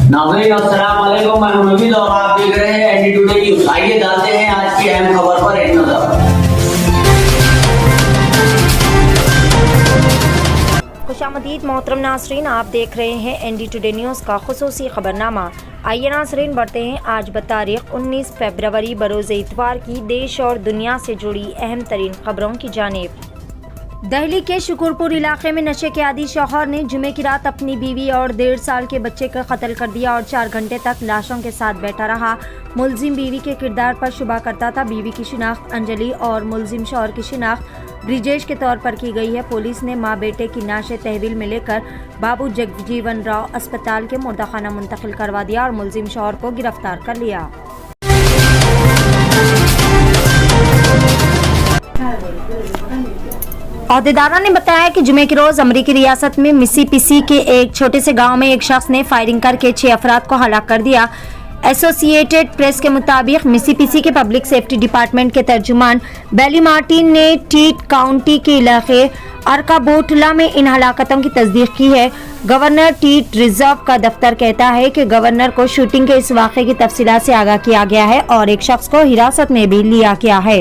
नाज़रीन अस्सलाम वालेकुम, मैं नवीद और आप देख रहे हैं एनडी टुडे न्यूज़। आइए जानते हैं आज की अहम खबर पर एक नजर। खुशामदीद मोहतरम नाज़रीन, आप देख रहे हैं एनडी टुडे न्यूज़ का खुसूसी खबरनामा। आइए नाज़रीन बढ़ते हैं आज बतारीख 19 फरवरी बरोज़ इतवार की देश और दुनिया से जुड़ी अहम तरीन खबरों की जानिब। दिल्ली के शुकुरपुर इलाके में नशे के आदी शौहर ने जुमे की रात अपनी बीवी और 1.5 साल के बच्चे का कत्ल कर दिया और 4 घंटे तक लाशों के साथ बैठा रहा। मुलजिम बीवी के किरदार पर शुबा करता था। बीवी की शिनाख्त अंजलि और मुलजिम शौहर की शिनाख्त ब्रिजेश के तौर पर की गई है। पुलिस ने मां बेटे की नाशे तहवील में लेकर बाबू जगजीवन राव अस्पताल के मुर्दाखाना मुंतकिल करवा दिया और मुलजिम शौहर को गिरफ्तार कर लिया। अहदेदारों ने बताया कि जुमे के रोज अमरीकी रियासत में मिसिसिपी के एक छोटे से गांव में एक शख्स ने फायरिंग करके 6 अफराद को हलाक कर दिया। एसोसिएटेड प्रेस के मुताबिक मिसिसिपी के पब्लिक सेफ्टी डिपार्टमेंट के तर्जुमान बेली मार्टिन ने टीट काउंटी के इलाके अरकाबोटला में इन हलाकतों की तस्दीक की है। गवर्नर टीट रिजर्व का दफ्तर कहता है कि गवर्नर को शूटिंग के इस वाक़े की तफसीलात से आगाह किया गया है और एक शख्स को हिरासत में भी लिया गया है।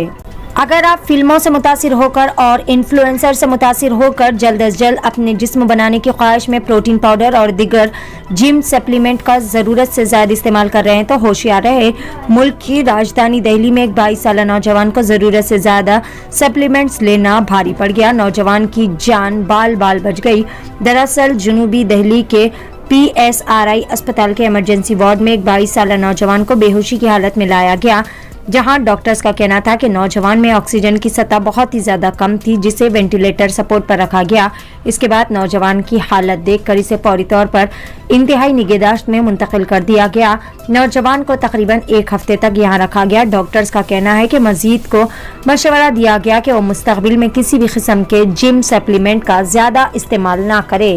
अगर आप फिल्मों से मुतासिर होकर और इन्फ्लुएंसर से मुतासिर होकर जल्द अज जल्द अपने जिस्म बनाने की ख्वाहिश में प्रोटीन पाउडर और दीगर जिम सप्लीमेंट का ज़रूरत से ज़्यादा इस्तेमाल कर रहे हैं तो होशियार रहे। मुल्क की राजधानी दिल्ली में एक 22 साल नौजवान को ज़रूरत से ज़्यादा सप्लीमेंट्स लेना भारी पड़ गया। नौजवान की जान बाल बाल बच गई। दरअसल जनूबी दिल्ली के PSRI अस्पताल के इमरजेंसी वार्ड में एक 22 साल नौजवान को बेहोशी की हालत में लाया गया, जहां डॉक्टर्स का कहना था कि नौजवान में ऑक्सीजन की सतह बहुत ही ज़्यादा कम थी, जिसे वेंटिलेटर सपोर्ट पर रखा गया। इसके बाद नौजवान की हालत देखकर इसे फौरी तौर पर इंतहाई निगहदाश्त में मुंतकिल कर दिया गया। नौजवान को तकरीबन 1 हफ्ते तक यहाँ रखा गया। डॉक्टर्स का कहना है कि मजीद को मशवरा दिया गया कि वो मुस्तकबिल में किसी भी किस्म के जिम सप्लीमेंट का ज़्यादा इस्तेमाल ना करे।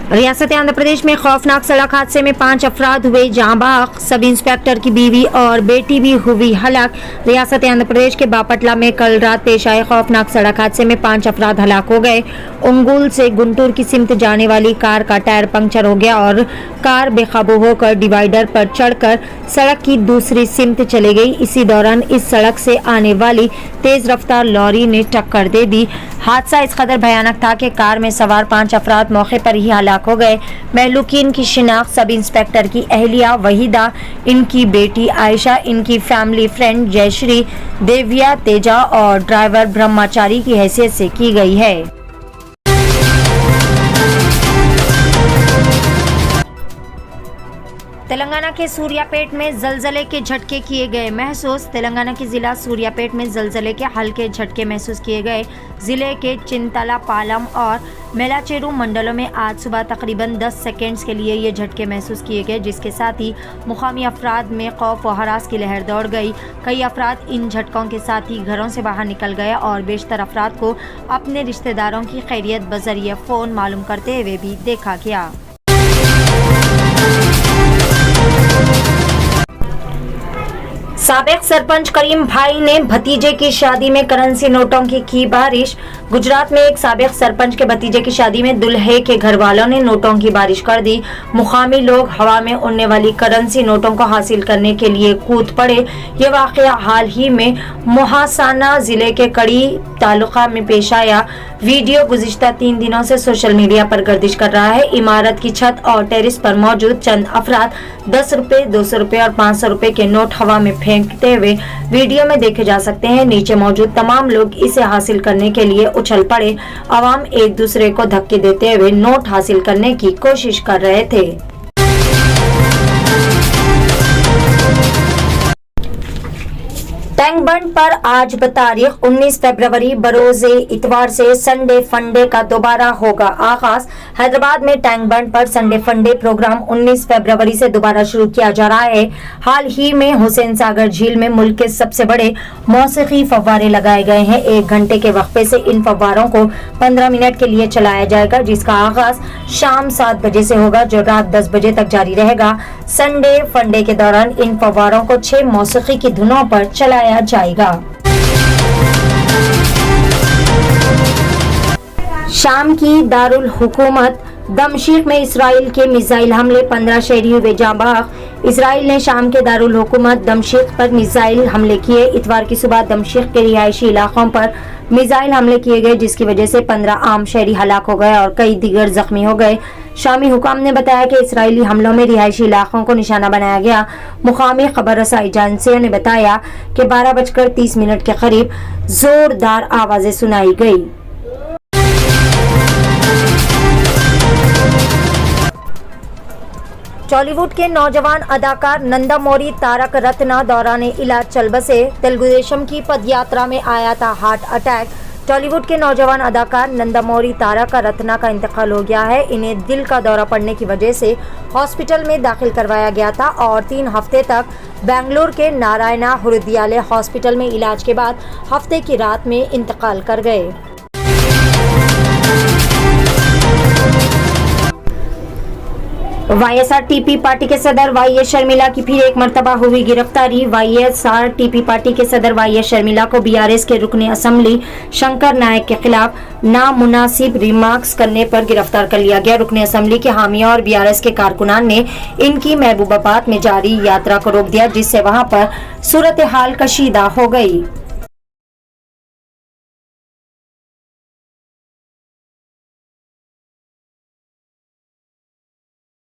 रियासत आंध्र प्रदेश में खौफनाक सड़क हादसे में 5 अफराद हुए जाँ बाग। सब इंस्पेक्टर की बीवी और बेटी भी हुई हलाक। रियासत आंध्र प्रदेश के बापटला में कल रात पेश आए खौफनाक सड़क हादसे में 5 अफराद हलाक हो गए। उंगुल से गुंटूर की सिमत जाने वाली कार का टायर पंक्चर हो गया और कार बेकाबू होकर डिवाइडर पर चढ़कर सड़क की दूसरी सिमत चली गई। इसी दौरान इस सड़क से आने वाली तेज रफ्तार लॉरी ने टक्कर दे दी। हादसा इस कदर भयानक था कि कार में सवार 5 अफराद मौके पर ही हलाक हो गए। महलूकीन की शिनाख्त सब इंस्पेक्टर की अहलिया वहीदा, इनकी बेटी आयशा, इनकी फैमिली फ्रेंड जयश्री, देविया तेजा और ड्राइवर ब्रह्मचारी की हैसियत से की गई है। तेलंगाना के सूर्यापेट में जलजले के झटके किए गए महसूस। तेलंगाना के जिला सूर्यापेट में जलजले के हल्के झटके महसूस किए गए। जिले के चिंतला पालम और मेलाचेरू मंडलों में आज सुबह तकरीबन 10 सेकंड्स के लिए ये झटके महसूस किए गए, जिसके साथ ही मुकामी अफराद में खौफ और हरास की लहर दौड़ गई। कई अफराद इन झटकों के साथ ही घरों से बाहर निकल गए और बेशतर अफराद को अपने रिश्तेदारों की खैरियत बजरिए फ़ोन मालूम करते हुए भी देखा गया। साबिक सरपंच करीम भाई ने भतीजे की शादी में करेंसी नोटों की बारिश। गुजरात में एक साबिक सरपंच के भतीजे की शादी में दुल्हे के घर वालों ने नोटों की बारिश कर दी। मुकामी लोग हवा में उड़ने वाली करेंसी नोटों को हासिल करने के लिए कूद पड़े। ये वाकया हाल ही में मोहासाना जिले के कड़ी तालुका में पेश आया। वीडियो गुज़िश्ता 3 दिनों से सोशल मीडिया पर गर्दिश कर रहा है। इमारत की छत और टेरिस पर मौजूद चंद अफराद 10 रुपए, 200 रुपए और 500 रुपए के नोट हवा में फेंकते हुए वीडियो में देखे जा सकते हैं। नीचे मौजूद तमाम लोग इसे हासिल करने के लिए उछल पड़े। आवाम एक दूसरे को धक्के देते हुए नोट हासिल करने की कोशिश कर रहे थे। टैंक बंड पर आज बतारीख 19 फरवरी बरोज़े इतवार से संडे फंडे का दोबारा होगा आगाज। हैदराबाद में टैंक बंड पर संडे फंडे प्रोग्राम 19 फरवरी से दोबारा शुरू किया जा रहा है। हाल ही में हुसैन सागर झील में मुल्क के सबसे बड़े मौसीकी फव्वारे लगाए गए हैं। 1 घंटे के वक्फे से इन फव्वारों को 15 मिनट के लिए चलाया जाएगा, जिसका आगाज शाम 7 बजे से होगा जो रात 10 बजे तक जारी रहेगा। संडे फंडे के दौरान इन फव्वारों को 6 मौसीकी की धुनों पर चलाया जाएगा। शाम की दारुल हुकूमत दमश्क में इसराइल के मिसाइल हमले 15 शहरी हुए जांबाग। इसराइल ने शाम के दारुल हुकूमत दमश्क पर मिसाइल हमले किए। इतवार की सुबह दमश्क के रिहायशी इलाकों पर मिसाइल हमले किए गए, जिसकी वजह से 15 आम शहरी हलाक हो गए और कई दीगर जख्मी हो गए। शामी हुकाम ने बताया कि इसराइली हमलों में रिहायशी इलाकों को निशाना बनाया गया। मुकामी खबर रसाई एजेंसियों ने बताया कि 12:30 के करीब जोरदार आवाजें सुनाई गई। टॉलीवुड के नौजवान अदाकार नंदामोरी तारक रत्ना दौरान इलाज चल बसे। तेलुगुदेशम की पदयात्रा में आया था हार्ट अटैक। टॉलीवुड के नौजवान अदाकार नंदामोरी तारक रत्ना का इंतकाल हो गया है। इन्हें दिल का दौरा पड़ने की वजह से हॉस्पिटल में दाखिल करवाया गया था और 3 हफ्ते तक बेंगलुरु के नारायणा हृदयालय हॉस्पिटल में इलाज के बाद हफ्ते की रात में इंतकाल कर गए। वाईएसआरटीपी पार्टी के सदर वाईएस शर्मिला की फिर एक मर्तबा हुई गिरफ्तारी। वाईएसआरटीपी पार्टी के सदर वाईएस शर्मिला को बीआरएस के रुकने असेंबली शंकर नायक के खिलाफ नामुनासिब रिमार्क्स करने पर गिरफ्तार कर लिया गया। रुकने असेंबली के हामियों और बीआरएस के कारकुनान ने इनकी महबूबाबाद में जारी यात्रा को रोक दिया, जिससे वहां पर सूरत हाल कशीदा हो गई।